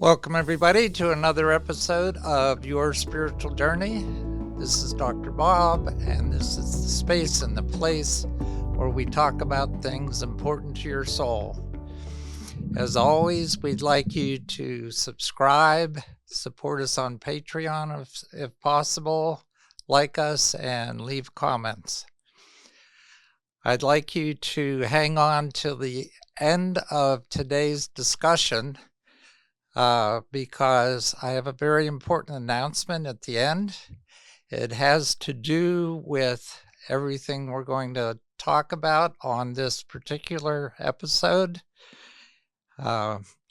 Welcome, everybody, to another episode of Your Spiritual Journey. This is Dr. Bob, and this is the space and the place where we talk about things important to your soul. As always, we'd like you to subscribe, support us on Patreon if possible, like us, and leave comments. I'd like you to hang on till the end of today's discussion because I have a very important announcement at the end. It has to do with everything we're going to talk about on this particular episode,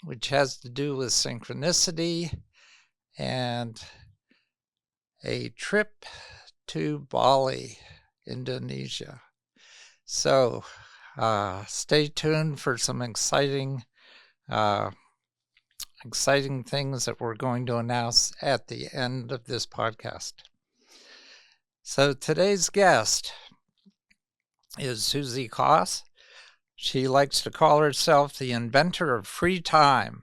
which has to do with synchronicity and a trip to Bali, Indonesia. So stay tuned for some exciting things that we're going to announce at the end of this podcast. So today's guest is Susi Kos. She likes to call herself the inventor of free time.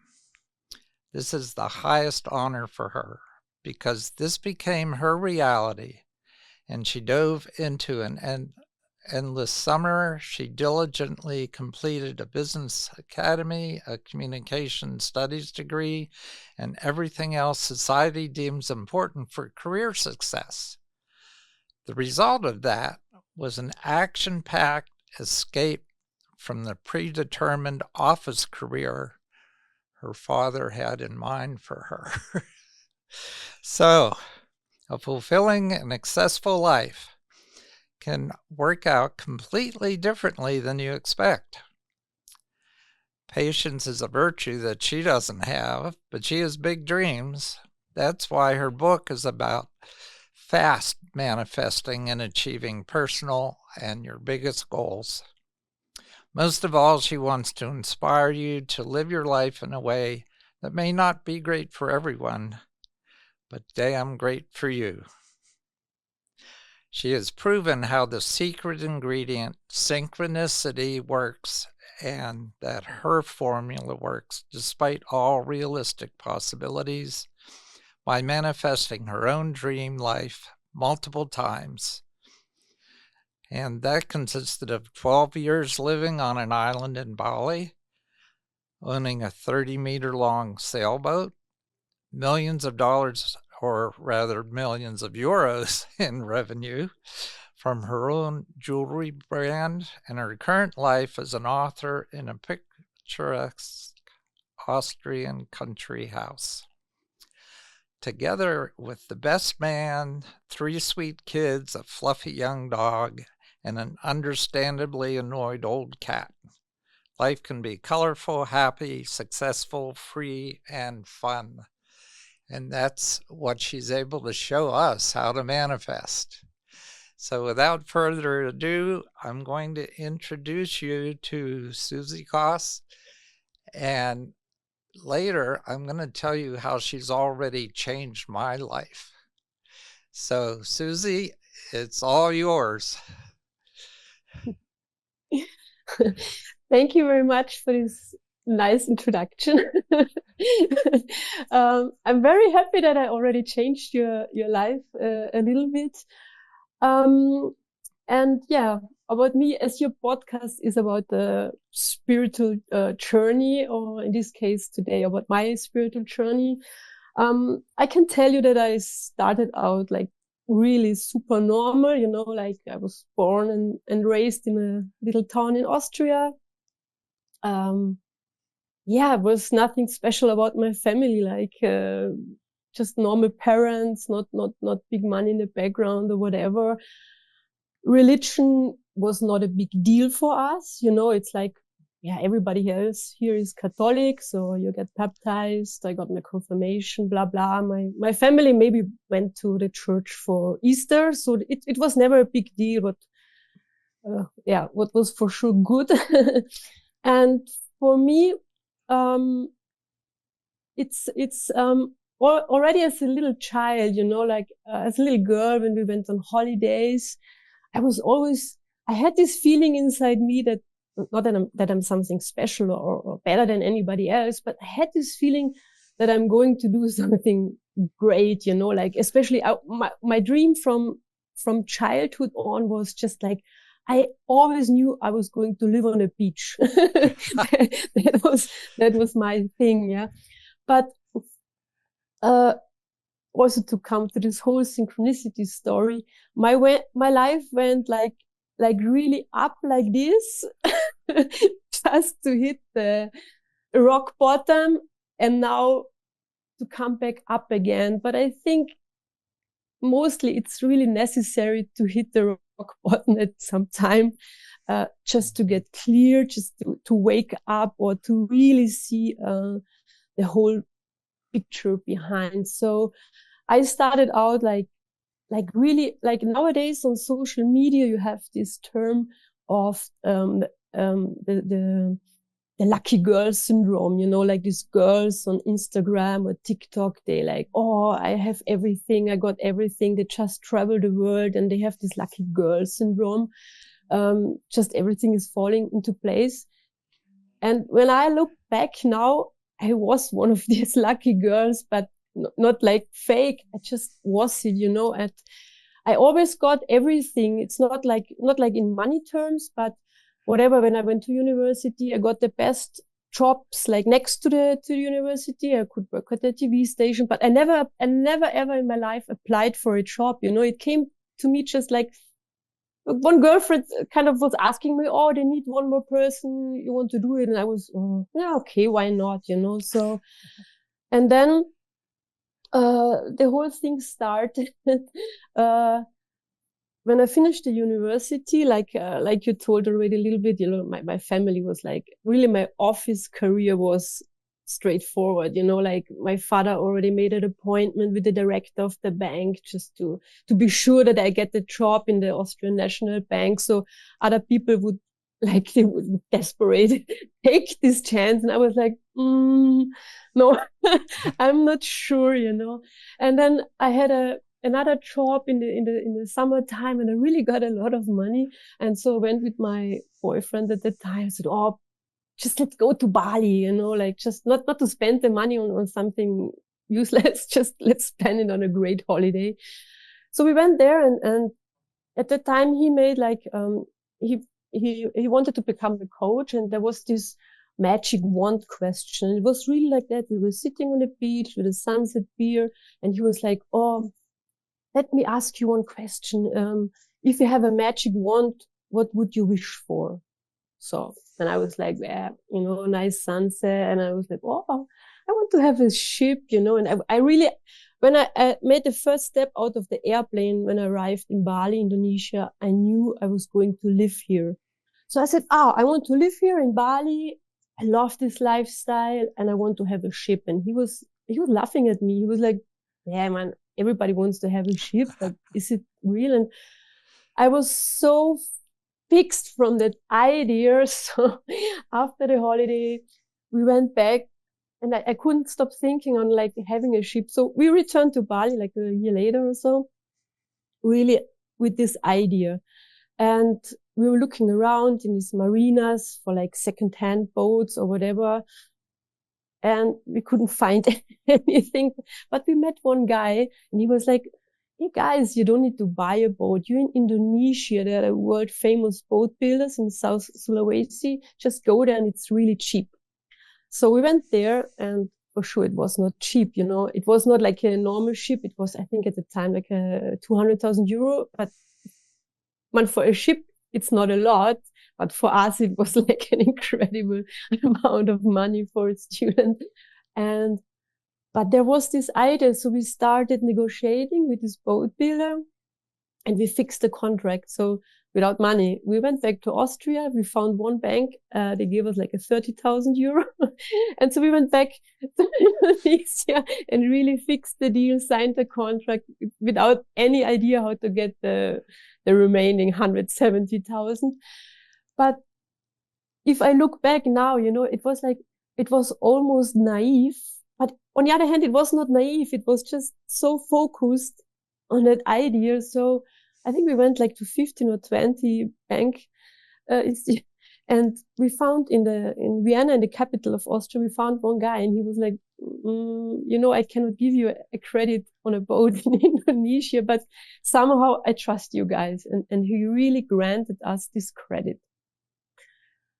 This is the highest honor for her because this became her reality, and she dove into an endless summer. She diligently completed a business academy, a communication studies degree, and everything else society deems important for career success. The result of that was an action-packed escape from the predetermined office career her father had in mind for her. So, a fulfilling and successful life can work out completely differently than you expect. Patience is a virtue that she doesn't have, but she has big dreams. That's why her book is about fast manifesting and achieving personal and your biggest goals. Most of all, she wants to inspire you to live your life in a way that may not be great for everyone, but damn great for you. She has proven how the secret ingredient, synchronicity, works, and that her formula works despite all realistic possibilities by manifesting her own dream life multiple times. And that consisted of 12 years living on an island in Bali, owning a 30-meter-long sailboat, millions of dollars, or rather millions of euros in revenue from her own jewelry brand, and her current life as an author in a picturesque Austrian country house. Together with the best man, 3 sweet kids, a fluffy young dog, and an understandably annoyed old cat. Life can be colorful, happy, successful, free, and fun. And that's what she's able to show us how to manifest. So without further ado, I'm going to introduce you to Susi Kos. And later, I'm going to tell you how she's already changed my life. So Susi, it's all yours. Thank you very much for this nice introduction. I'm very happy that I already changed your life a little bit. And yeah, about me, as your podcast is about the spiritual journey, or in this case today about my spiritual journey, I can tell you that I started out like really super normal, like I was born and raised in a little town in Austria. It was nothing special about my family, like just normal parents, not big money in the background or whatever. Religion was not a big deal for us, it's like, everybody else here is Catholic, so you get baptized. I got my confirmation, blah blah. My family maybe went to the church for Easter, so it was never a big deal, but what was for sure good. And for me, it's already as a little child, like as a little girl, when we went on holidays, I had this feeling inside me that not that I'm something special or better than anybody else, but I had this feeling that I'm going to do something great, you know, like especially my dream from childhood on was just like, I always knew I was going to live on a beach. That was my thing. Yeah. But, also to come to this whole synchronicity story, my life went like really up like this, just to hit the rock bottom and now to come back up again. But I think mostly it's really necessary to hit the rock bottom at some time, just to get clear, just to wake up, or to really see the whole picture behind. So I started out like really, like nowadays on social media, you have this term of the lucky girl syndrome, you know, like these girls on Instagram or TikTok, they like, oh, I have everything, I got everything. They just travel the world and they have this lucky girl syndrome. Just everything is falling into place. And when I look back now, I was one of these lucky girls, but not like fake. I just was it, you know, and I always got everything. It's not like in money terms, but whatever. When I went to university, I got the best jobs, like next to the university. I could work at the TV station, but I never ever in my life applied for a job. You know, it came to me just like one girlfriend kind of was asking me, oh, they need one more person. You want to do it? And I was, yeah, okay, why not? You know, so, and then, the whole thing started, when I finished the university, like you told already a little bit, you know, my family was like, really my office career was straightforward, you know, like my father already made an appointment with the director of the bank just to be sure that I get the job in the Austrian National Bank. So other people would like, they would desperate take this chance. And I was like, no, I'm not sure, you know. And then I had another job in the summertime, and I really got a lot of money. And so I went with my boyfriend at the time. I said, oh, just let's go to Bali, you know, like just not to spend the money on something useless, just let's spend it on a great holiday. So we went there, and at the time he made like, he wanted to become a coach, and there was this magic wand question. It was really like that. We were sitting on the beach with a sunset beer, and he was like, oh, let me ask you one question. If you have a magic wand, what would you wish for? So, and I was like, yeah, you know, nice sunset. And I was like, oh, I want to have a ship, you know. And I really, when I made the first step out of the airplane, when I arrived in Bali, Indonesia, I knew I was going to live here. So I said, I want to live here in Bali. I love this lifestyle and I want to have a ship. And he was laughing at me. He was like, yeah, man, everybody wants to have a ship, but is it real? And I was so fixed from that idea. So after the holiday, we went back, and I couldn't stop thinking on like having a ship. So we returned to Bali like a year later or so, really with this idea. And we were looking around in these marinas for like secondhand boats or whatever. And we couldn't find anything, but we met one guy, and he was like, hey guys, you don't need to buy a boat. You're in Indonesia. There are world famous boat builders in South Sulawesi. Just go there and it's really cheap. So we went there, and for sure it was not cheap, you know. It was not like a normal ship. It was, I think at the time, like a 200,000 euro. But man, for a ship, it's not a lot. But for us, it was like an incredible amount of money for a student. But there was this idea. So we started negotiating with this boat builder, and we fixed the contract. So without money, we went back to Austria. We found one bank. They gave us like a 30,000 euro. And so we went back to Indonesia and really fixed the deal, signed the contract without any idea how to get the remaining 170,000. But if I look back now, you know, it was almost naive. But on the other hand, it was not naive. It was just so focused on that idea. So I think we went like to 15 or 20 bank, and we found in Vienna, in the capital of Austria, we found one guy, and he was like, I cannot give you a credit on a boat in Indonesia, but somehow I trust you guys. And he really granted us this credit.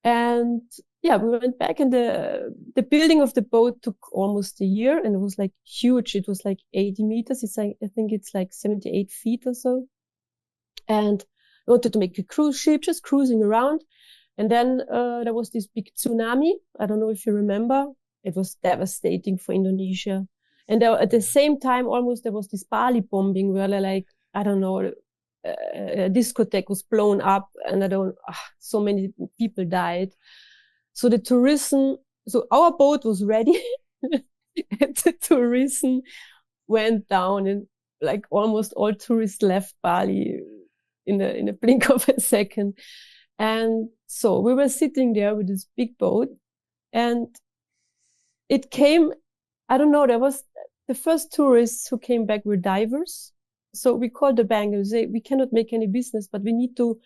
And yeah, we went back, and the building of the boat took almost a year, and it was like huge. It was like 80 meters. It's like, I think it's like 78 feet or so. And I wanted to make a cruise ship, just cruising around. And then there was this big tsunami. I don't know if you remember. It was devastating for Indonesia. And at the same time, almost there was this Bali bombing where like, I don't know, a discotheque was blown up, and so many people died. So so our boat was ready and the tourism went down, and like almost all tourists left Bali in a blink of a second. And so we were sitting there with this big boat, and it came, I don't know, there was the first tourists who came back were divers. So we called the bank and say, we cannot make any business, but we need to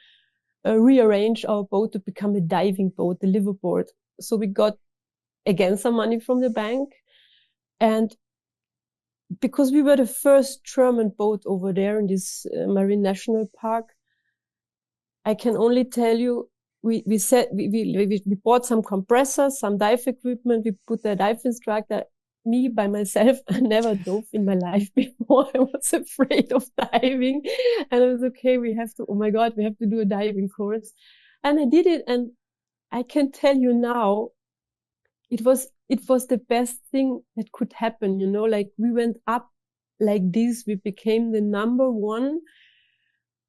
rearrange our boat to become a diving boat, the liveaboard. So we got again some money from the bank. And because we were the first German boat over there in this Marine National Park, I can only tell you, we bought some compressors, some dive equipment. We put the dive instructor. Me by myself, I never dove in my life before. I was afraid of diving, and I was okay. Oh my God, we have to do a diving course. And I did it. And I can tell you now, it was the best thing that could happen. Like we went up like this. We became the number one.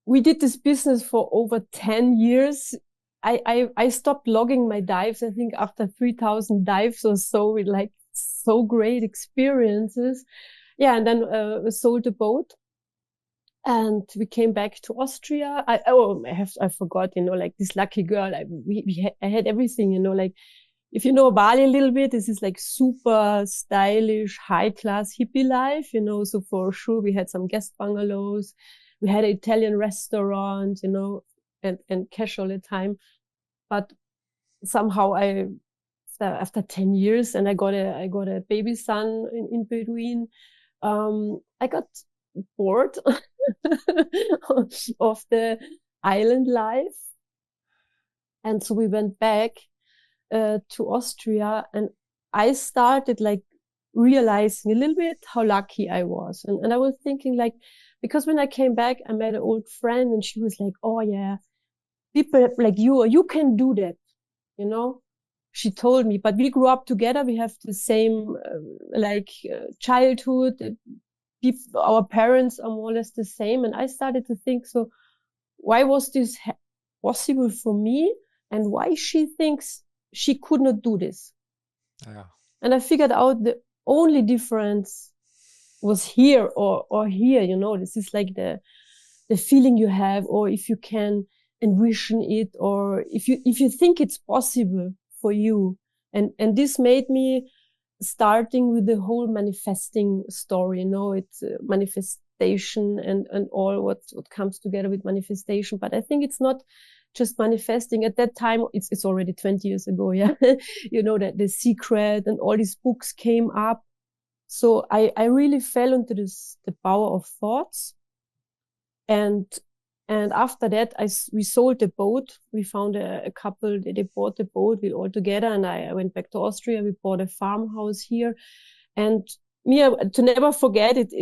We did this business for over 10 years. I stopped logging my dives, I think after 3,000 dives or so, with like so great experiences. Yeah. And then we sold the boat, and we came back to Austria. I forgot, like this lucky girl. I had everything, like, if you know Bali a little bit, this is like super stylish, high class hippie life, so for sure we had some guest bungalows. We had an Italian restaurant, and cash all the time. But somehow after 10 years, and I got a baby son in between, I got bored of the island life. And so we went back to Austria, and I started like realizing a little bit how lucky I was. And I was thinking, like, because when I came back, I met an old friend, and she was like, oh yeah, people like you can do that, She told me, but we grew up together. We have the same childhood. Our parents are more or less the same. And I started to think, so why was this possible for me? And why she thinks she could not do this? Yeah. And I figured out the only difference was here or here, this is like the feeling you have, or if you can envision it, or if you think it's possible for you. And this made me starting with the whole manifesting story. It's manifestation and all what comes together with manifestation. But I think it's not just manifesting. At that time, it's already 20 years ago. Yeah. That The Secret and all these books came up. So I really fell into the power of thoughts. And after that, we sold the boat. We found a couple, they bought the boat, we all together, and I went back to Austria. We bought a farmhouse here. And to never forget it,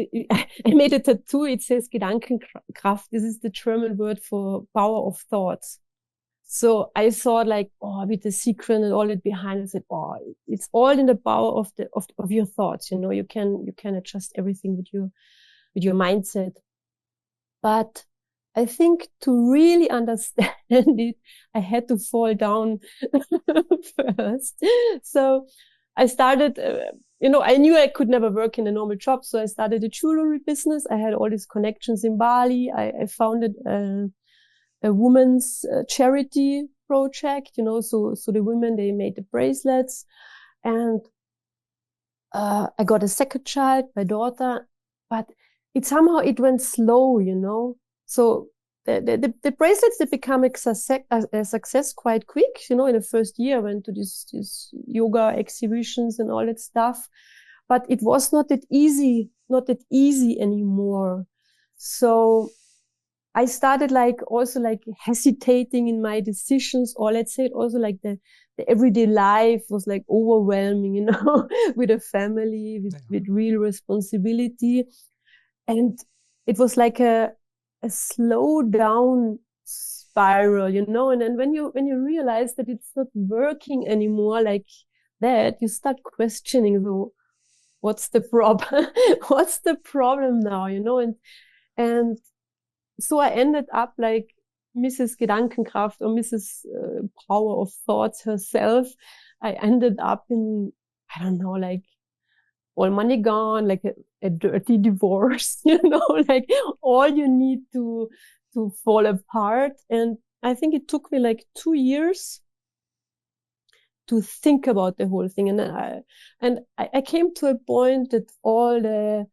I made a tattoo. It says Gedankenkraft. This is the German word for power of thoughts. So I thought, like, with The Secret and all that behind, I said, it's all in the power of your thoughts. You can adjust everything with your mindset. But I think to really understand it, I had to fall down first. So I started, I knew I could never work in a normal job. So I started a jewelry business. I had all these connections in Bali. I founded a women's charity project, so the women, they made the bracelets. And I got a second child, my daughter, but it went slow, So the bracelets, they become a success quite quick. In the first year, I went to these yoga exhibitions and all that stuff. but it was not that easy anymore. So I started also hesitating in my decisions, or let's say also the everyday life was overwhelming, with a family, with real responsibility. And it was like a slow down spiral, and then when you realize that it's not working anymore like that, you start questioning, so what's the problem? What's the problem now, and so I ended up like Mrs. Gedankenkraft, or Mrs. Power of Thoughts herself. I ended up in, I don't know, like all money gone, like a dirty divorce, like all you need to fall apart. And I think it took me like 2 years to think about the whole thing. And I came to a point that all the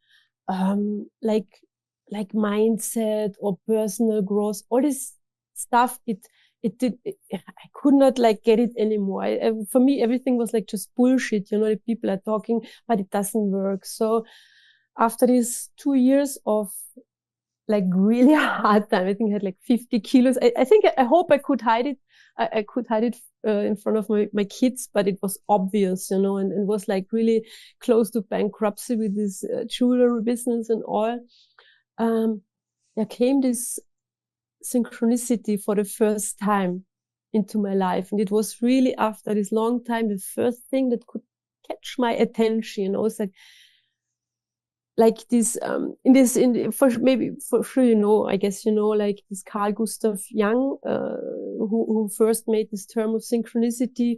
like mindset or personal growth, all this stuff, I could not get it anymore. For me, everything was just bullshit. The people are talking, but it doesn't work. So after these 2 years of really hard time, I think I had 50 kilos. I hope I could hide it. I could hide it in front of my kids, but it was obvious, and it was really close to bankruptcy with this jewelry business and all. There came this synchronicity for the first time into my life. And it was really after this long time, the first thing that could catch my attention. It's this, for sure, I guess, this Carl Gustav Jung, who first made this term of synchronicity.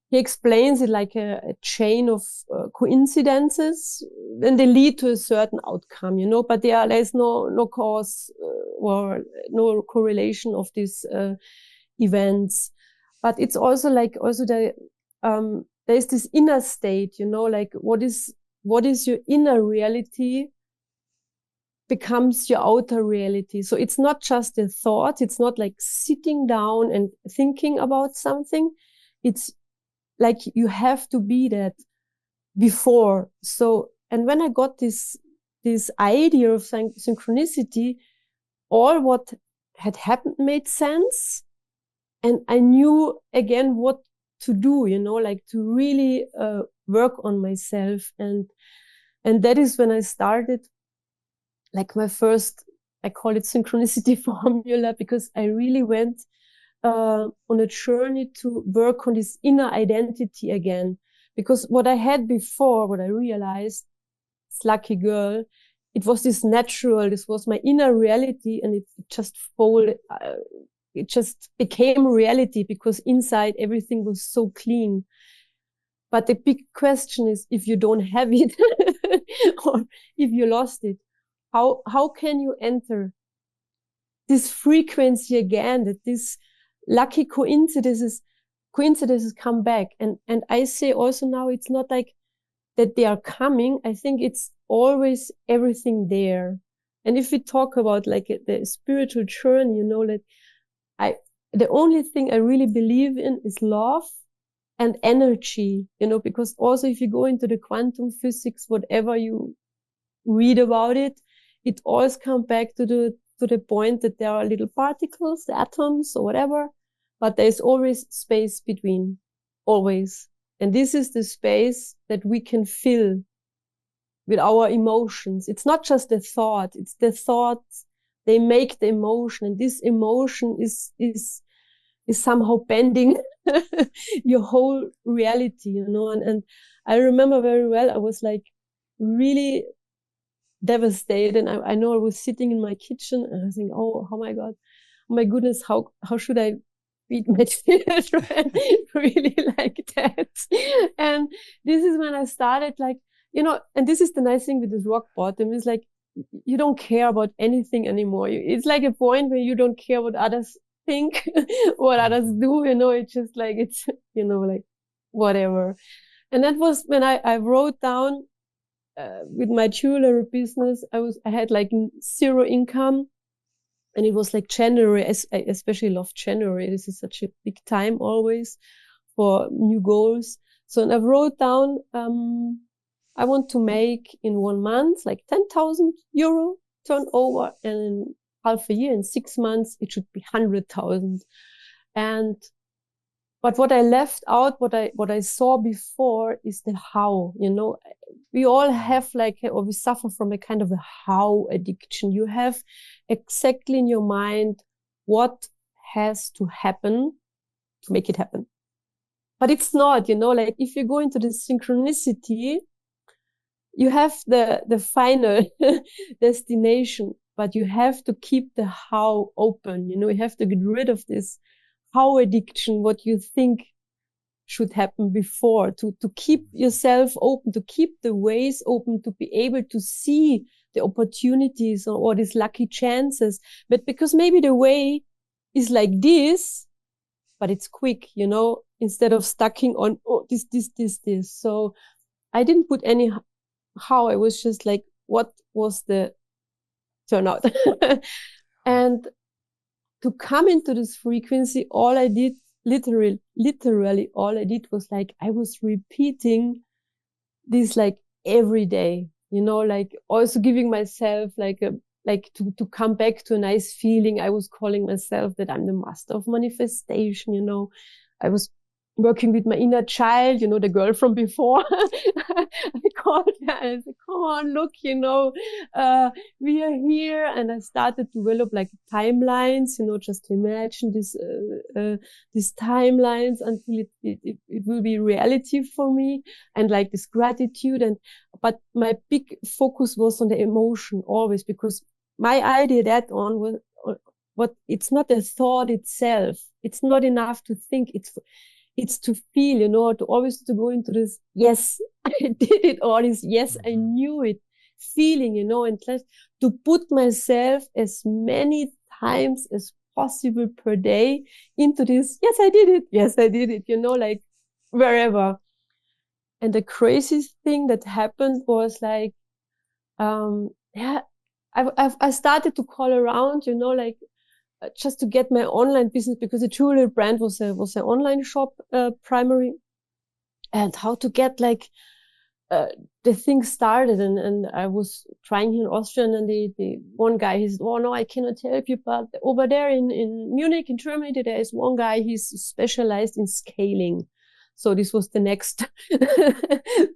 He explains it like a chain of coincidences, and they lead to a certain outcome, but there's no cause or no correlation of these events. But it's also there's this inner state, what is your inner reality becomes your outer reality. So it's not just a thought. It's not sitting down and thinking about something. It's you have to be that before. So, and when I got this idea of synchronicity, all what had happened made sense. And I knew again what to do, to really work on myself. And that is when I started my first, I call it synchronicity formula, because I really went on a journey to work on this inner identity again. Because what I had before, what I realized, this lucky girl, it was this was my inner reality, and it just folded, it just became reality because inside everything was so clean. But the big question is, if you don't have it, or if you lost it, how can you enter this frequency again, that this lucky coincidences come back? And I say also now, it's not that they are coming. I think it's always everything there. And if we talk about the spiritual journey, the only thing I really believe in is love and energy, because also if you go into the quantum physics, whatever you read about it, it always comes back to the point that there are little particles, the atoms or whatever, but there's always space between, always. And this is the space that we can fill with our emotions. It's not just the thought, it's the thoughts, they make the emotion, and this emotion is somehow bending your whole reality, and I remember very well, I was really devastated. And I know I was sitting in my kitchen and I was thinking, oh my God, oh my goodness, how should I feed my children really like that? And this is when I started and this is the nice thing with this rock bottom, is you don't care about anything anymore. It's a point where you don't care what others think, what others do, it's just it's, whatever. And that was when I wrote down, with my jewelry business, I had zero income, and it was January. I especially love January. This is such a big time always for new goals. So, and I wrote down, I want to make in 1 month like 10,000 euro turnover, and in half a year, in 6 months, it should be 100,000. But what I left out, what I saw before, is the how. We all have or we suffer from a kind of a how addiction. You have exactly in your mind what has to happen to make it happen. But it's not, if you go into the synchronicity, you have the final destination, but you have to keep the how open. You have to get rid of this how addiction, what you think should happen before, to keep yourself open, to keep the ways open, to be able to see the opportunities or these lucky chances. But because maybe the way is like this, but it's quick, instead of stucking on, this. So I didn't put any how. I was just like, what was the turnout? And to come into this frequency, all I did, literally all I did was I was repeating this every day, also giving myself to come back to a nice feeling. I was calling myself that I'm the master of manifestation. I was working with my inner child, the girl from before. I called her and I said, come on, look, we are here. And I started to develop timelines, just to imagine these timelines until it will be reality for me, and this gratitude. But my big focus was on the emotion always, because my idea that on was it's not a thought itself. It's not enough to think. It's to feel, to always to go into this, yes, I did it, or this, yes, I knew it, feeling, and to put myself as many times as possible per day into this, yes, I did it, wherever. And the craziest thing that happened was I started to call around, just to get my online business, because the jewelry brand was an online shop, primary, and how to get the thing started. And I was trying here in Austrian, and the one guy, he said, oh no, I cannot help you, but over there in Munich, in Germany, there is one guy, he's specialized in scaling. So this was the next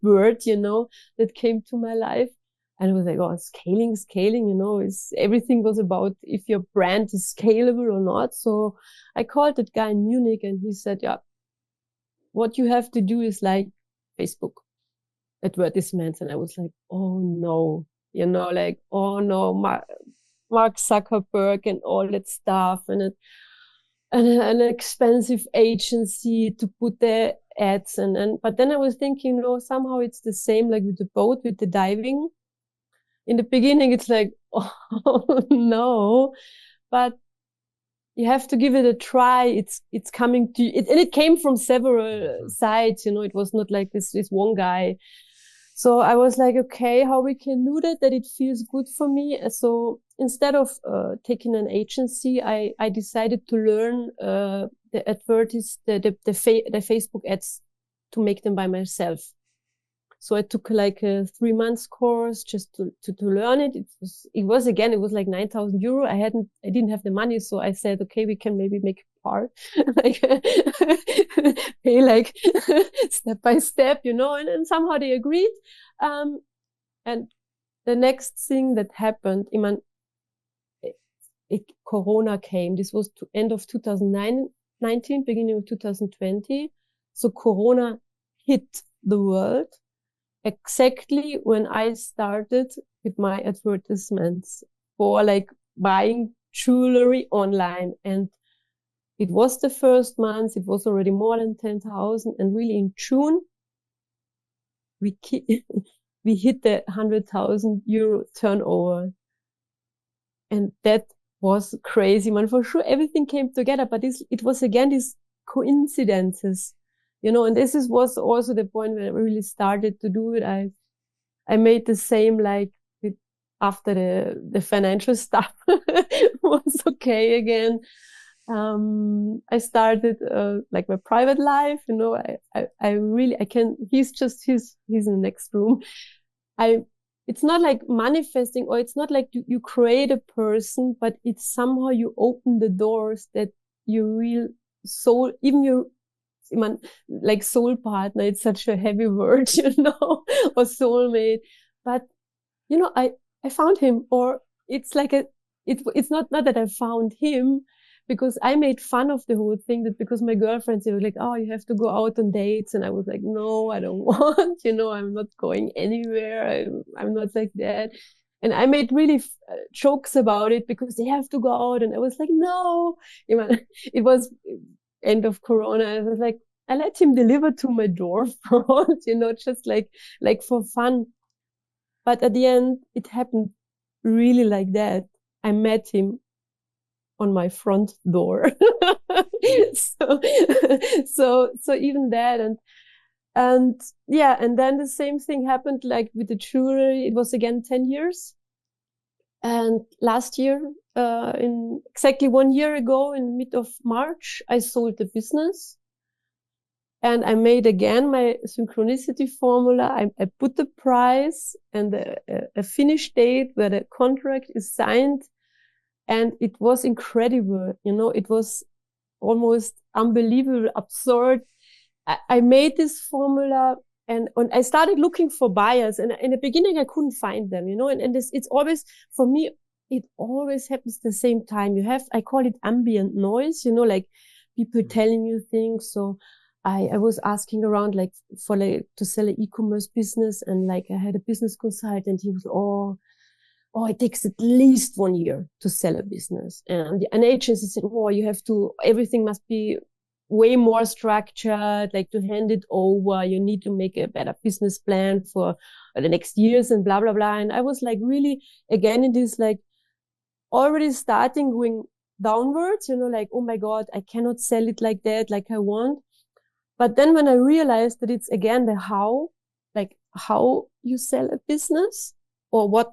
word, that came to my life. And it was oh, scaling, everything was about if your brand is scalable or not. So I called that guy in Munich, and he said, yeah, what you have to do is Facebook advertisements. And I was oh no, oh no, Mark Zuckerberg and all that stuff, and an expensive agency to put the ads. But then I was thinking, no, somehow it's the same with the boat, with the diving. In the beginning, it's oh no, but you have to give it a try. It's coming to you. And it came from several sides, it was not this one guy. So I was okay, how we can do that it feels good for me. So instead of taking an agency, I decided to learn the Facebook ads, to make them by myself. So I took a 3 months course just to learn it. It was 9,000 euro. I didn't have the money. So I said, okay, we can maybe make a part, pay step by step, and somehow they agreed. And the next thing that happened, Corona came. This was end of 2019, beginning of 2020. So Corona hit the world exactly when I started with my advertisements for buying jewelry online. And it was the first month, it was already more than 10,000. And really in June, we hit the 100,000 euro turnover. And that was crazy, man. For sure, everything came together, but it was again these coincidences. And was also the point where I really started to do it. I made the same after the financial stuff was okay again. I started like my private life, you know. I really, I can. He's in the next room. It's not like manifesting, or it's not like you create a person, but it's somehow you open the doors that your real soul, even your, like soul partner, it's such a heavy word, you know, or soulmate. But, you know, I found him, or it's like it's not that I found him, because I made fun of the whole thing, that because my girlfriends, they were like, oh, you have to go out on dates. And I was like, no, I don't want, you know, I'm not going anywhere. I'm not like that. And I made really jokes about it, because they have to go out. And I was like, no, you know, it was end of Corona. I was like, I let him deliver to my door front, you know, just like for fun. But at the end, it happened really like that. I met him on my front door. so even that, and yeah, and then the same thing happened like with the jewelry. It was again 10 years. And last year, in exactly 1 year ago, in mid of March, I sold the business. And I made again my synchronicity formula. I put the price and a finish date where the contract is signed. And it was incredible. You know, it was almost unbelievable, absurd. I made this formula, and I started looking for buyers. And in the beginning, I couldn't find them, you know, and it's always, for me, it always happens the same time. I call it ambient noise, you know, like people telling you things. So I was asking around, like, to sell an e-commerce business. And like, I had a business consultant. He was, it takes at least 1 year to sell a business. And an agency said, everything must be way more structured, like to hand it over. You need to make a better business plan for the next years and blah, blah, blah. And I was like, really, again, it is like already starting going downwards, you know, like, oh my God, I cannot sell it like that, like I want. But then when I realized that it's again the how, like how you sell a business, or what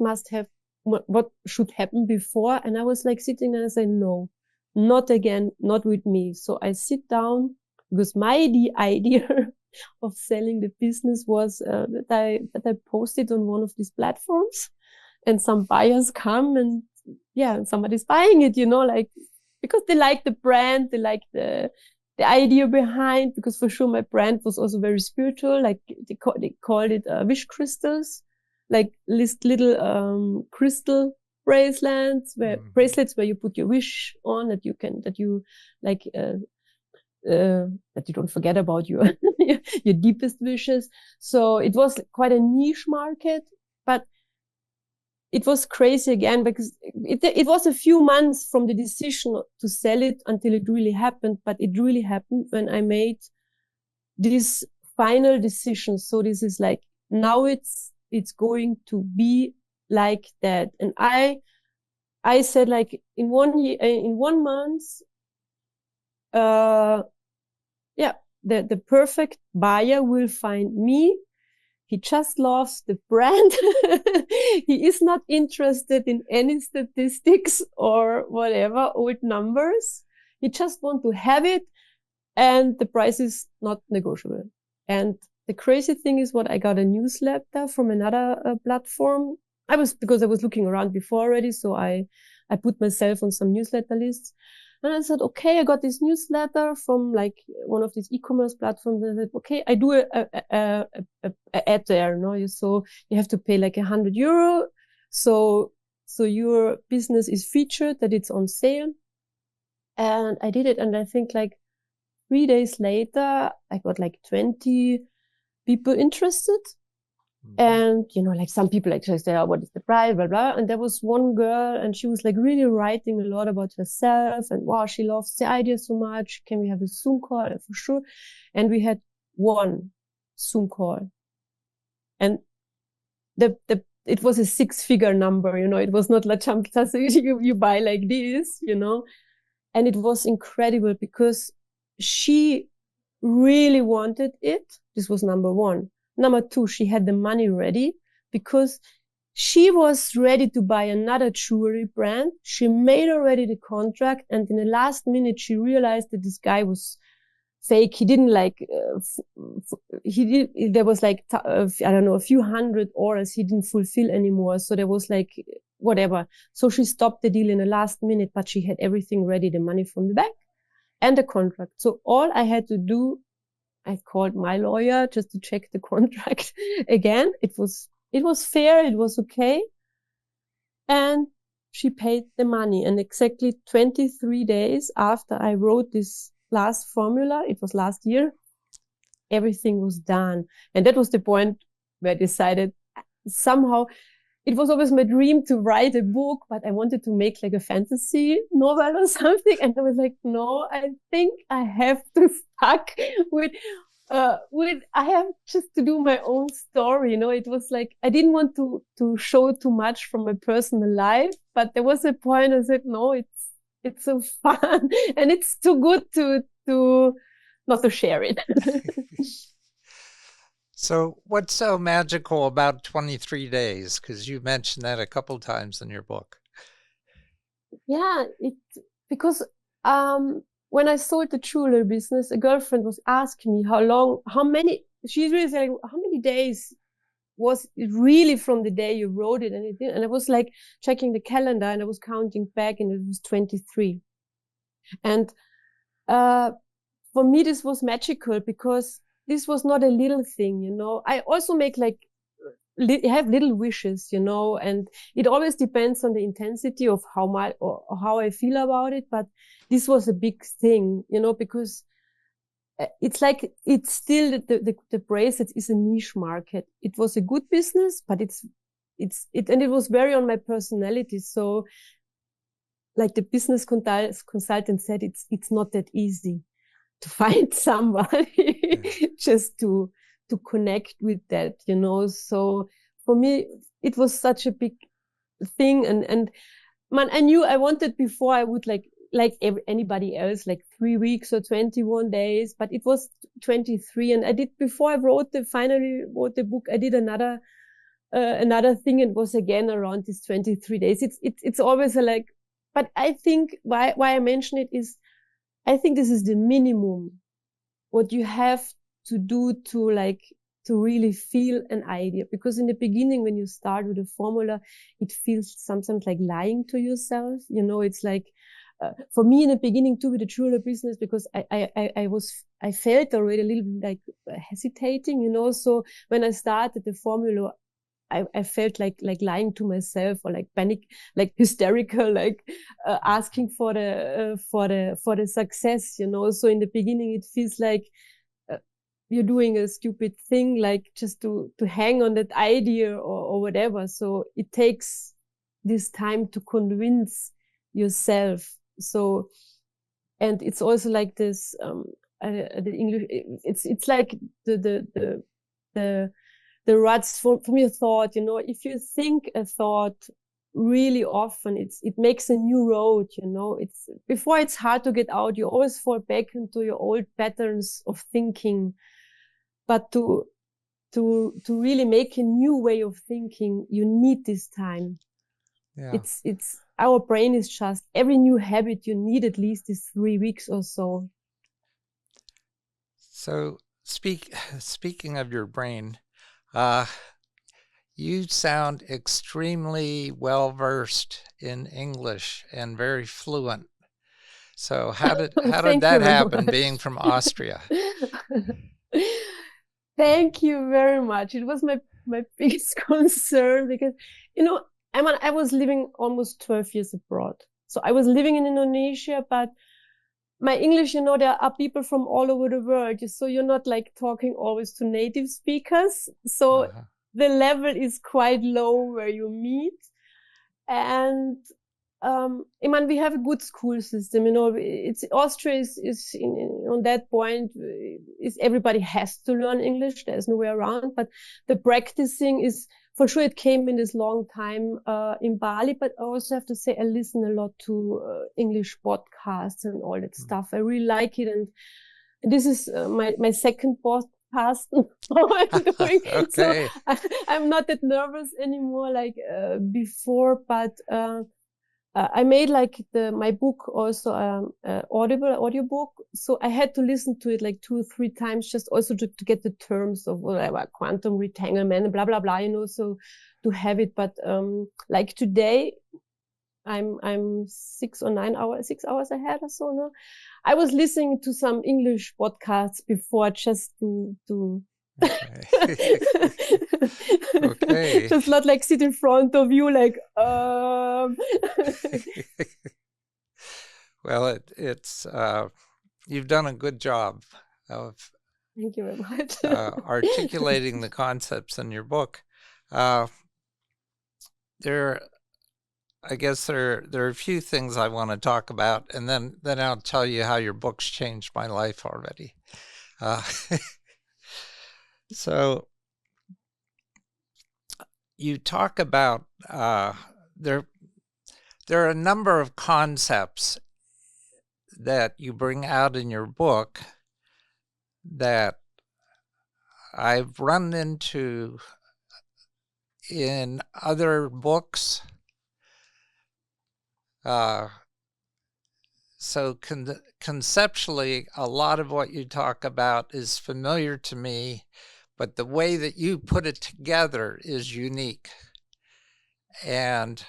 should happen before. And I was like sitting there and saying, no, not again, not with me. So I sit down, because the idea of selling the business was that I posted on one of these platforms, and some buyers come, and somebody's buying it, you know, like, because they like the brand, they like the idea behind, because for sure my brand was also very spiritual. Like they called it wish crystals, like little crystal bracelets where you put your wish on, that you don't forget about your your deepest wishes. So it was quite a niche market, but it was crazy again, because it was a few months from the decision to sell it until it really happened. But it really happened when I made this final decision. So this is like, now it's going to be like that. And I said, like, in 1 year, in 1 month, the perfect buyer will find me. He just loves the brand. He is not interested in any statistics or whatever, old numbers. He just wants to have it, and the price is not negotiable. And the crazy thing is, I got a newsletter from another platform. Because I was looking around before already, so I put myself on some newsletter lists. And I said, okay, I got this newsletter from like one of these e-commerce platforms. And I said, okay, I do a ad there, no? So you have to pay like €100. So your business is featured, that it's on sale. And I did it. And I think like 3 days later, I got like 20 people interested. And, you know, like some people actually say, what is the price, blah, blah. And there was one girl, and she was like really writing a lot about herself, and wow, she loves the idea so much. Can we have a Zoom call? And for sure. And we had one Zoom call. And it was a 6-figure number, you know, it was not like you buy like this, you know. And it was incredible, because she really wanted it. This was number one. Number two, she had the money ready, because She was ready to buy another jewelry brand. She made already the contract, and in the last minute, she realized that this guy was fake. He didn't like, there was like, I don't know, a few hundred orders he didn't fulfill anymore. So there was like, whatever. So she stopped the deal in the last minute, but she had everything ready, the money from the bank and the contract. So all I had to do, I called my lawyer just to check the contract again. It was fair. It was okay. And she paid the money. And exactly 23 days after I wrote this last formula, it was last year, everything was done. And that was the point where I decided somehow, it was always my dream to write a book, but I wanted to make like a fantasy novel or something. And I was like, no, I think I have to stuck with I have just to do my own story. It was like, I didn't want to show too much from my personal life, but there was a point I said, no, it's so fun and it's too good to not to share it. So what's so magical about 23 days? Because you mentioned that a couple times in your book. Yeah, because when I sold the jewelry business, a girlfriend was asking me she's really saying, how many days was it really from the day you wrote it? And I was like checking the calendar and I was counting back and it was 23. And for me, this was magical because this was not a little thing, I also make like, have little wishes, and it always depends on the intensity of how much or how I feel about it. But this was a big thing, because it's like, it's still the bracelet is a niche market. It was a good business, but and it was very on my personality. So like the business consultant said, it's not that easy to find somebody just to connect with that, So for me, it was such a big thing. And man, I knew I wanted before I would like anybody else, like 3 weeks or 21 days, but it was 23. And I did, before I finally wrote the book, I did another thing. It was again around these 23 days. It's always but I think why I mention it is, I think this is the minimum what you have to do to really feel an idea. Because in the beginning, when you start with a formula, it feels sometimes like lying to yourself. It's like, for me in the beginning too with the jewelry business, because I felt already a little bit like hesitating, So when I started the formula, I felt like lying to myself, or like panic, like hysterical, like asking for the success, So in the beginning, it feels like you're doing a stupid thing, like just to hang on that idea or whatever. So it takes this time to convince yourself. So, and it's also like this, the English, it's like the ruts from your thought, if you think a thought really often, it makes a new road, it's before it's hard to get out, you always fall back into your old patterns of thinking. But to really make a new way of thinking, you need this time. Yeah. It's our brain is just, every new habit, you need at least these 3 weeks or so. So speaking of your brain, you sound extremely well-versed in English and very fluent. So how did that happen, being from Austria? Thank you very much. It was my biggest concern because, I was living almost 12 years abroad. So I was living in Indonesia, but my English, there are people from all over the world. So you're not like talking always to native speakers. So the level is quite low where you meet. And we have a good school system, Austria is on that point, is everybody has to learn English. There's no way around, but the practicing is, for sure, it came in this long time in Bali, but I also have to say I listen a lot to English podcasts and all that stuff. I really like it. And this is my second past how I'm doing. Okay. So I'm not that nervous anymore like before, but I made like my book also audiobook. So I had to listen to it like 2 or 3 times just also to get the terms of whatever quantum retanglement, blah blah blah, so to have it. But like today, I'm 6 hours ahead or so now. I was listening to some English podcasts before just to Okay. Okay. just not like sit in front of you like Well, it's you've done a good job of Thank you very much. articulating the concepts in your book. I guess there are a few things I want to talk about, and then I'll tell you how your book's changed my life already. So you talk about there are a number of concepts that you bring out in your book that I've run into in other books. So conceptually, a lot of what you talk about is familiar to me, but the way that you put it together is unique. And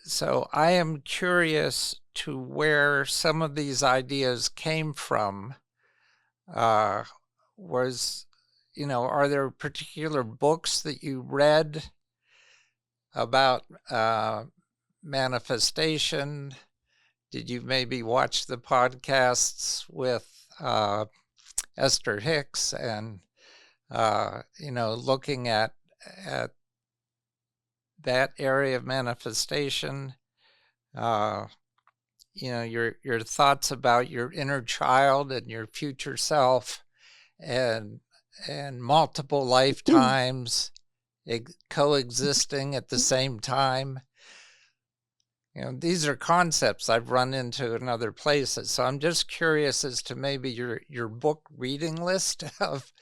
so I am curious to where some of these ideas came from. Are there particular books that you read about manifestation? Did you maybe watch the podcasts with Esther Hicks and looking at that area of manifestation? Your thoughts about your inner child and your future self, and multiple lifetimes coexisting at the same time. These are concepts I've run into in other places. So I'm just curious as to maybe your book reading list of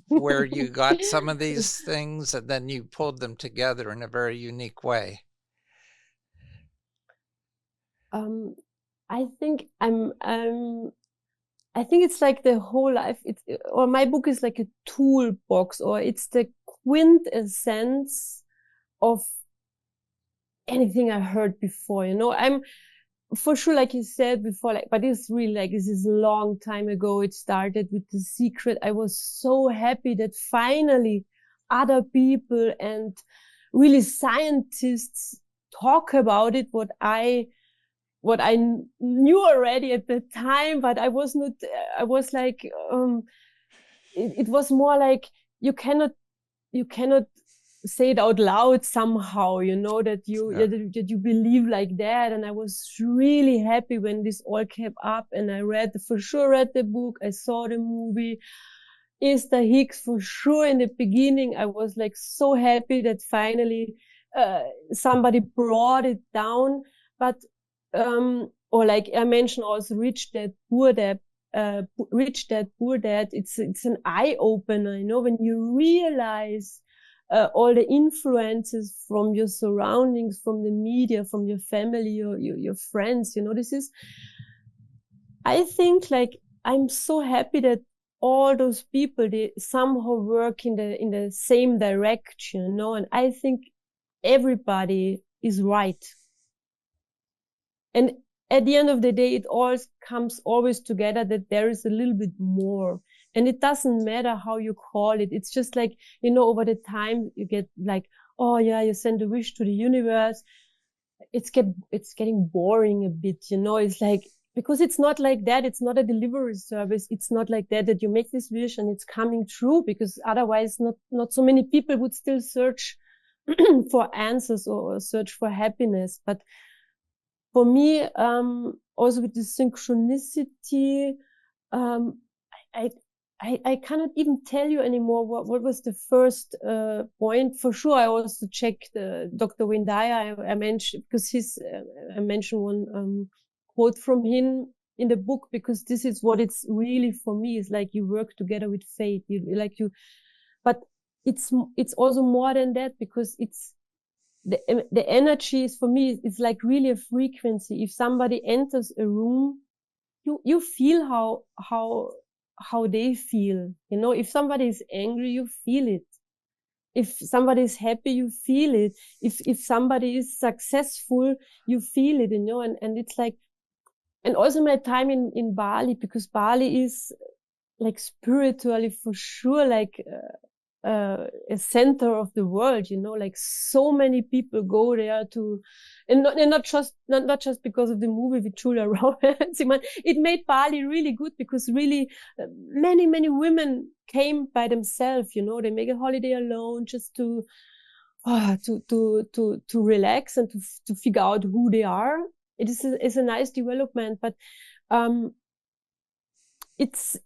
where you got some of these things and then you pulled them together in a very unique way. I think I think it's like the whole life. Or my book is like a toolbox, or it's the quintessence of anything I heard before. I'm for sure, like you said before, but it's really like this is a long time ago. It started with The Secret. I was so happy that finally other people and really scientists talk about it. What I knew already at the time, but I was like, it was more like you cannot say it out loud somehow, that you believe like that. And I was really happy when this all came up, and I for sure read the book. I saw the movie. Esther Hicks, for sure, in the beginning, I was like so happy that finally somebody brought it down. But or like I mentioned also Rich Dad Poor Dad. It's an eye opener, when you realize all the influences from your surroundings, from the media, from your family, your friends. I think like I'm so happy that all those people, they somehow work in the same direction, and I think everybody is right. And at the end of the day, it all comes always together that there is a little bit more. And it doesn't matter how you call it. It's just like, over the time you get like, oh yeah, you send a wish to the universe. It's getting boring a bit, It's like, because it's not like that. It's not a delivery service. It's not like that you make this wish and it's coming true, because otherwise not so many people would still search for answers or search for happiness. But for me, also with the synchronicity, I cannot even tell you anymore what was the first point. For sure, I also checked Dr. Wayne Dyer. I mentioned, because I mentioned one quote from him in the book, because this is what it's really for me. It's like you work together with fate. But it's also more than that, because it's the energy is, for me, it's like really a frequency. If somebody enters a room, you feel how they feel. If somebody is angry, you feel it. If somebody is happy, you feel it. If somebody is successful, you feel it, and it's like, and also my time in Bali, because Bali is like spiritually for sure, like a center of the world, like so many people go there and not just because of the movie with Julia Roberts. It made Bali really good, because really many women came by themselves. They make a holiday alone just to relax and to figure out who they are. It's a nice development, but it's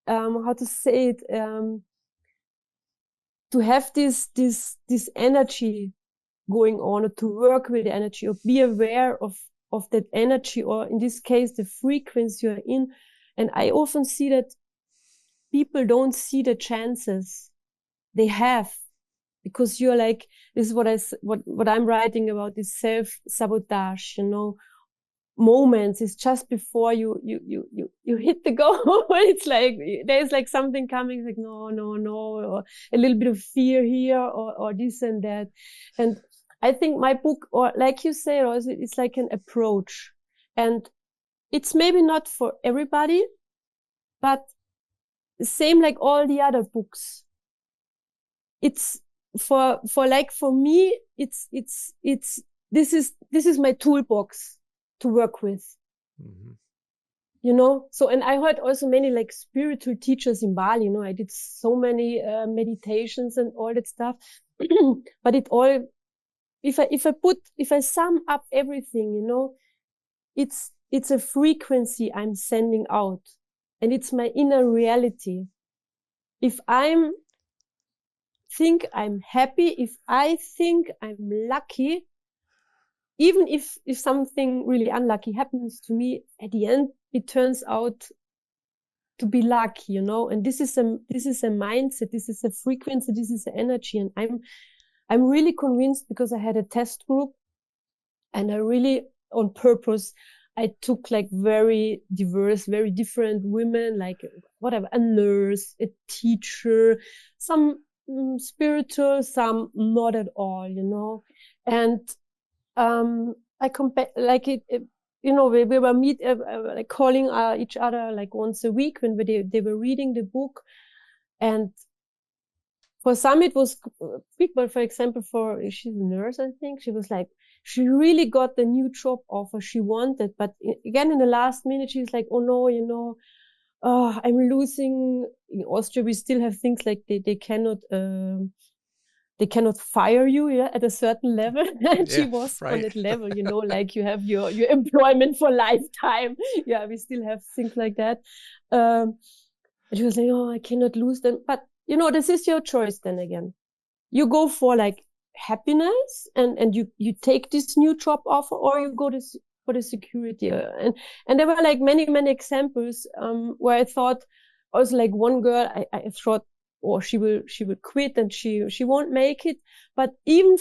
how to say it, to have this energy going on, or to work with the energy, or be aware of that energy, or in this case the frequency you're in. And I often see that people don't see the chances they have, because you're like, this is what I'm writing about, is self-sabotage, moments. Is just before you hit the goal. It's like there's like something coming, like no, or a little bit of fear here, or this and that. And I think my book, or like you say, also, it's like an approach, and it's maybe not for everybody, but same like all the other books. It's for me, it's this is my toolbox to work with. Mm-hmm. So, and I heard also many like spiritual teachers in Bali. I did so many meditations and all that stuff. But it all, if I sum up everything, it's a frequency I'm sending out, and it's my inner reality. If I think I'm happy, if I think I'm lucky, even if something really unlucky happens to me, at the end it turns out to be luck, and this is a mindset, this is a frequency, this is an energy. And I'm really convinced, because I had a test group, and I really, on purpose, I took like very diverse, very different women, like whatever, a nurse, a teacher, some spiritual, some not at all, and I compare like it we were like calling each other like once a week when they were reading the book. And for some it was quick, but for example, she's a nurse, I think, she was like, she really got the new job offer she wanted, but again in the last minute she's like, oh no, I'm losing. In Austria we still have things like they cannot fire you at a certain level. And she was right on that level, like you have your employment for lifetime. Yeah, we still have things like that. And she was like, oh, I cannot lose them. But, this is your choice then again. You go for like happiness and you take this new job offer, or you go for the security. And there were like many, many examples where I thought, also like one girl, I thought, or she will quit and she won't make it. But even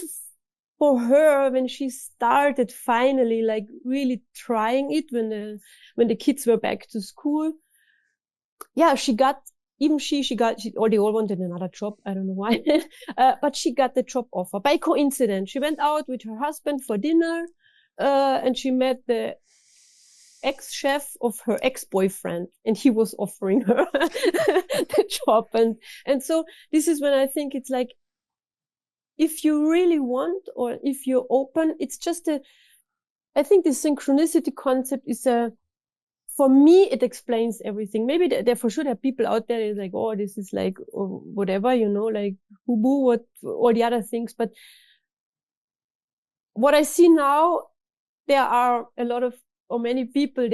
for her, when she started finally like really trying it, when the kids were back to school, yeah, she got, or they all wanted another job, I don't know why, but she got the job offer by coincidence. She went out with her husband for dinner, and she met the ex-chef of her ex-boyfriend, and he was offering her the job. And so this is when I think it's like, if you really want, or if you're open, it's just I think the synchronicity concept is for me, it explains everything. Maybe there for sure there are people out there is like, oh, this is like, oh, whatever, like who, what, all the other things. But what I see now, there are a lot of, or many people,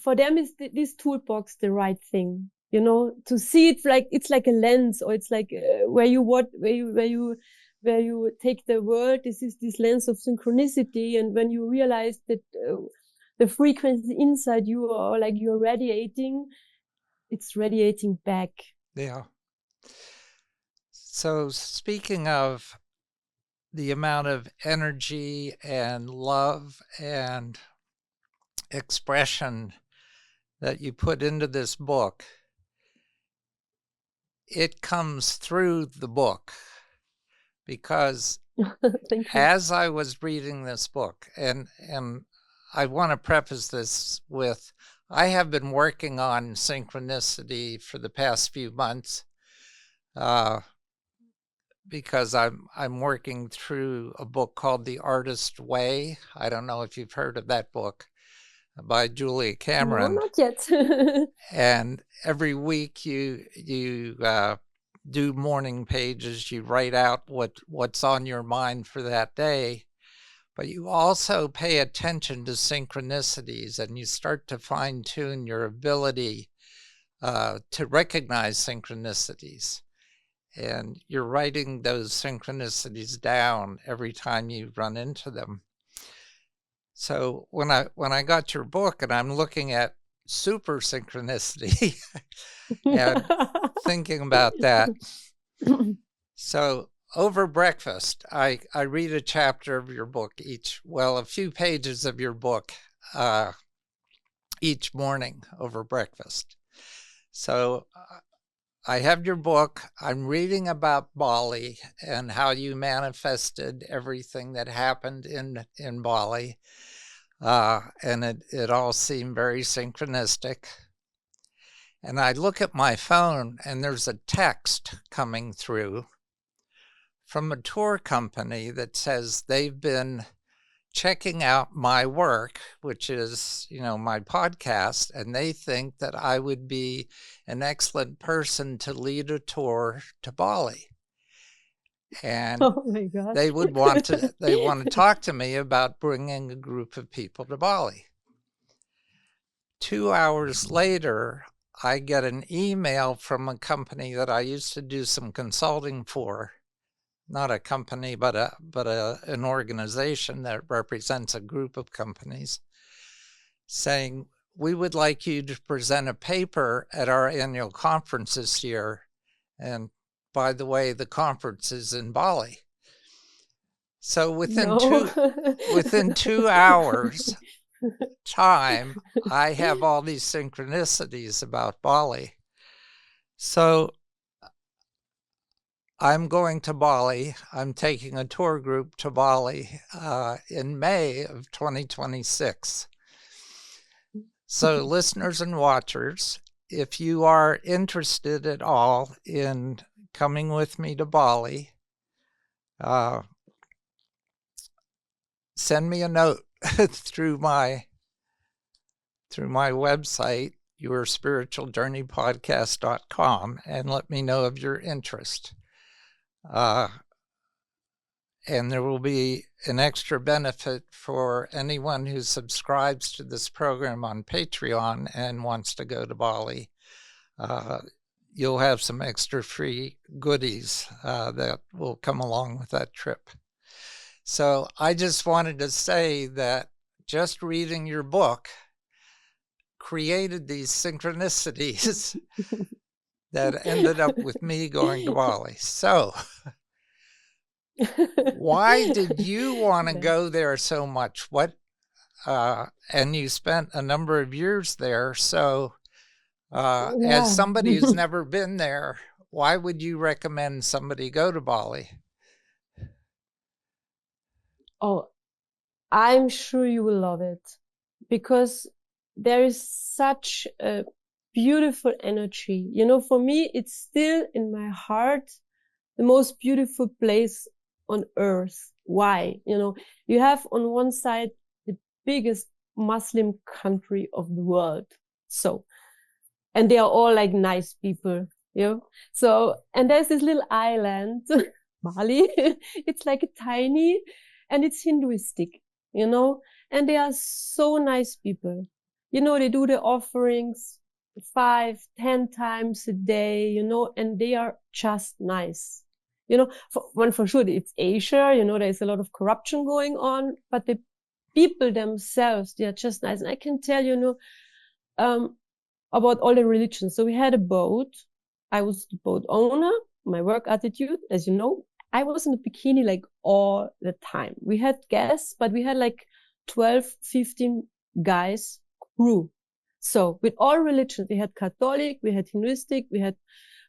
for them is this toolbox the right thing, to see it like, it's like a lens, or it's like where you where you take the world, this is this lens of synchronicity, and when you realize that the frequency inside you are like you're radiating, it's radiating back. Yeah. So speaking of the amount of energy and love and expression that you put into this book, it comes through the book, because as I was reading this book, and I want to preface this with, I have been working on synchronicity for the past few months, because I'm working through a book called The Artist Way. I don't know if you've heard of that book, by Julia Cameron. No, not yet. And every week you do morning pages. You write out what's on your mind for that day, but you also pay attention to synchronicities, and you start to fine-tune your ability to recognize synchronicities. And you're writing those synchronicities down every time you run into them. So when I got your book and I'm looking at super synchronicity and thinking about that, so over breakfast, I read a chapter of your book a few pages of your book each morning over breakfast. So I have your book. I'm reading about Bali and how you manifested everything that happened in Bali. And it all seemed very synchronistic. And I look at my phone and there's a text coming through from a tour company that says they've been checking out my work, which is, my podcast, and they think that I would be an excellent person to lead a tour to Bali. And oh my gosh. they want to talk to me about bringing a group of people to Bali. 2 hours later, I get an email from a company that I used to do some consulting for. Not a company, but an organization that represents a group of companies, saying, we would like you to present a paper at our annual conference this year. And by the way, the conference is in Bali. So within 2 hours time, I have all these synchronicities about Bali. So I'm going to Bali. I'm taking a tour group to Bali in May of 2026. So listeners and watchers, if you are interested at all in coming with me to Bali, send me a note through my website, yourspiritualjourneypodcast.com, and let me know of your interest. And there will be an extra benefit for anyone who subscribes to this program on Patreon and wants to go to Bali. You'll have some extra free goodies that will come along with that trip. So I just wanted to say that just reading your book created these synchronicities that ended up with me going to Bali. So why did you want to go there so much? And you spent a number of years there. So as somebody who's never been there, why would you recommend somebody go to Bali? Oh, I'm sure you will love it, because there is such a beautiful energy. For me, it's still in my heart the most beautiful place on earth. Why? You have on one side the biggest Muslim country of the world. So, and they are all like nice people, So, and there's this little island, Bali. It's like a tiny, and it's Hinduistic, and they are so nice people. They do the offerings 5-10 times a day, and they are just nice. You know, for sure, it's Asia, you know, there's a lot of corruption going on, but the people themselves, they are just nice. And I can tell, you know, about all the religions. So we had a boat. I was the boat owner, my work attitude, as you know, I was in a bikini like all the time. We had guests, but we had like 12, 15 guys crew. So with all religions, we had Catholic, we had Hinduistic, we had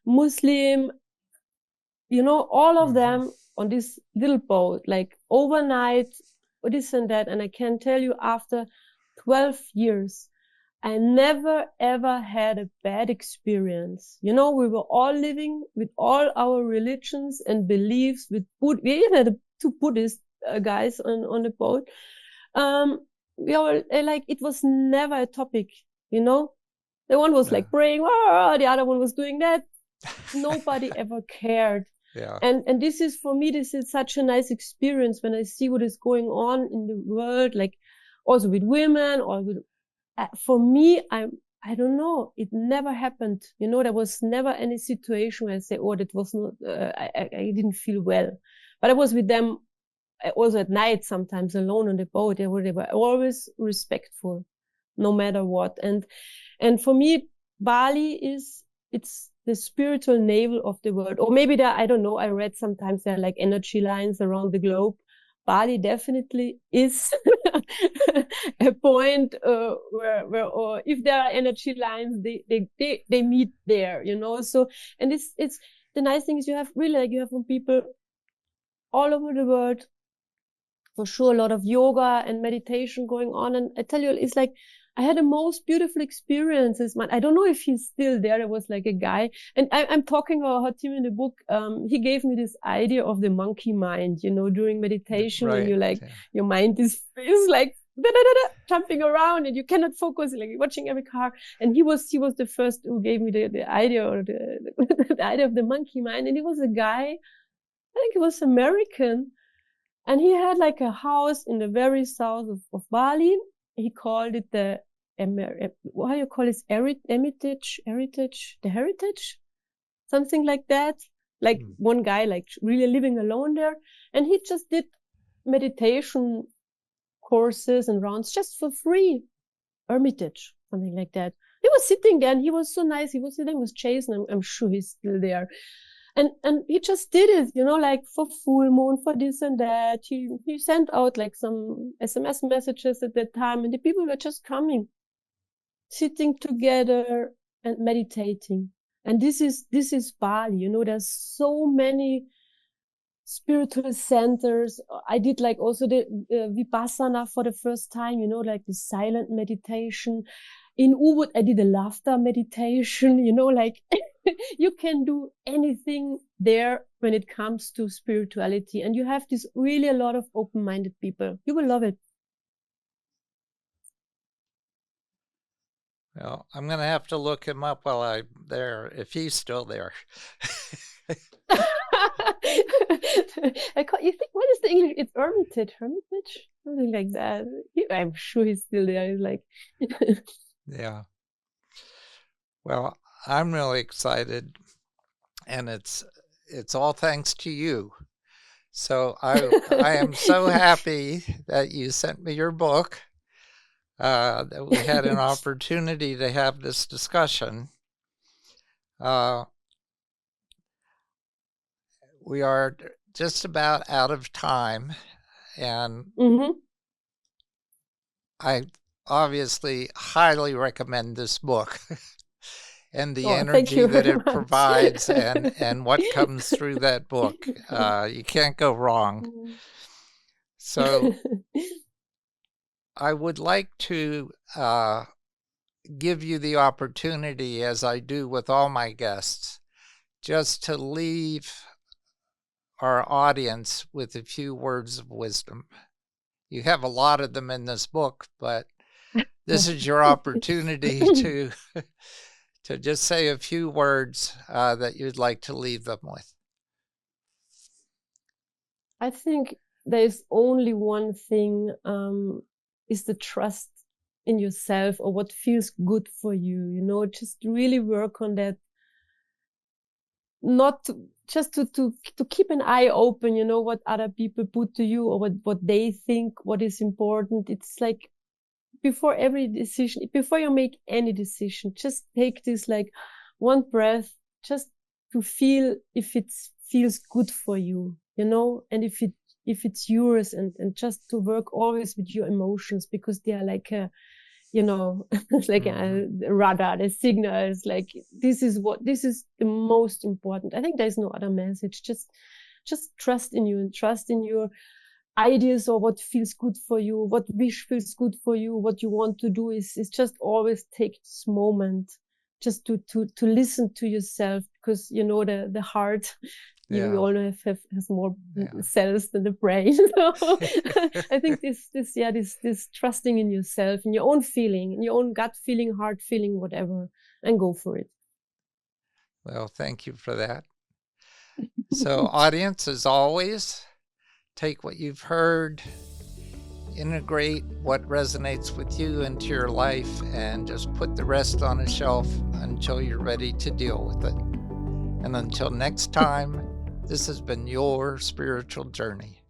Muslim, you know, all of them on this little boat, like overnight, this and that. And I can tell you, after 12 years, I never ever had a bad experience. You know, we were all living with all our religions and beliefs. We even had two Buddhist guys on the boat. We all like, it was never a topic. You know, the one was like praying, the other one was doing that. Nobody ever cared. Yeah. And this is, for me, this is such a nice experience when I see what is going on in the world, like also with women or with, for me, I don't know, it never happened. You know, there was never any situation where I say, oh, that was not, I didn't feel well. But I was with them also at night, sometimes alone on the boat. They were always respectful, no matter what. And for me, Bali it's the spiritual navel of the world. Or maybe I don't know, I read sometimes there are like energy lines around the globe. Bali definitely is a point where or if there are energy lines, they meet there, you know. So, and it's the nice thing is you have really, like, you have people all over the world, for sure, a lot of yoga and meditation going on. And I tell you, it's like, I had the most beautiful experiences, man. I don't know if he's still there. There was like a guy, and I'm talking about him in the book. He gave me this idea of the monkey mind, you know, during meditation, when you like, your mind is like jumping around and you cannot focus, like watching every car. And he was the first who gave me the idea, or the idea of the monkey mind. And he was a guy, I think he was American. And he had like a house in the very south of Bali. He called it what do you call it? Heritage, something like that. Like one guy, like really living alone there. And he just did meditation courses and rounds just for free. Hermitage, something like that. He was sitting there and he was so nice. He was sitting with Jason. I'm sure he's still there. And he just did it, you know, like for full moon, for this and that. He sent out like some SMS messages at that time, and the people were just coming, sitting together and meditating. And this is Bali, you know. There's so many spiritual centers. I did like also the Vipassana for the first time, you know, like the silent meditation. In Ubud, I did a laughter meditation, you know, like you can do anything there when it comes to spirituality. And you have this really a lot of open-minded people. You will love it. Well, I'm going to have to look him up while I'm there, if he's still there. You think, what is the English? It's hermitage, something like that. I'm sure he's still there. He's like, yeah. Well, I'm really excited, and it's all thanks to you. So I am so happy that you sent me your book, that we had an opportunity to have this discussion. We are just about out of time, and I obviously highly recommend this book and the energy that it provides and what comes through that book. You can't go wrong. So I would like to give you the opportunity, as I do with all my guests, just to leave our audience with a few words of wisdom. You have a lot of them in this book, but this is your opportunity to just say a few words that you'd like to leave them with. I think there's only one thing, is the trust in yourself, or what feels good for you. You know, just really work on that. not just to keep an eye open, you know, what other people put to you, or what they think, what is important. It's like, before every decision, before you make any decision, just take this like one breath, just to feel if it feels good for you, you know, and if it's yours, and just to work always with your emotions, because they are like a, you know, like a radar, the signals, like this is the most important. I think there's no other message. Just trust in you, and trust in your ideas, or what feels good for you, what wish feels good for you, what you want to do is just always take this moment just to listen to yourself, because you know the heart, we all know has more cells than the brain. So I think this trusting in yourself, in your own feeling, in your own gut feeling, heart feeling, whatever, and go for it. Well, thank you for that. So audience, as always, take what you've heard, integrate what resonates with you into your life, and just put the rest on a shelf until you're ready to deal with it. And until next time, this has been your spiritual journey.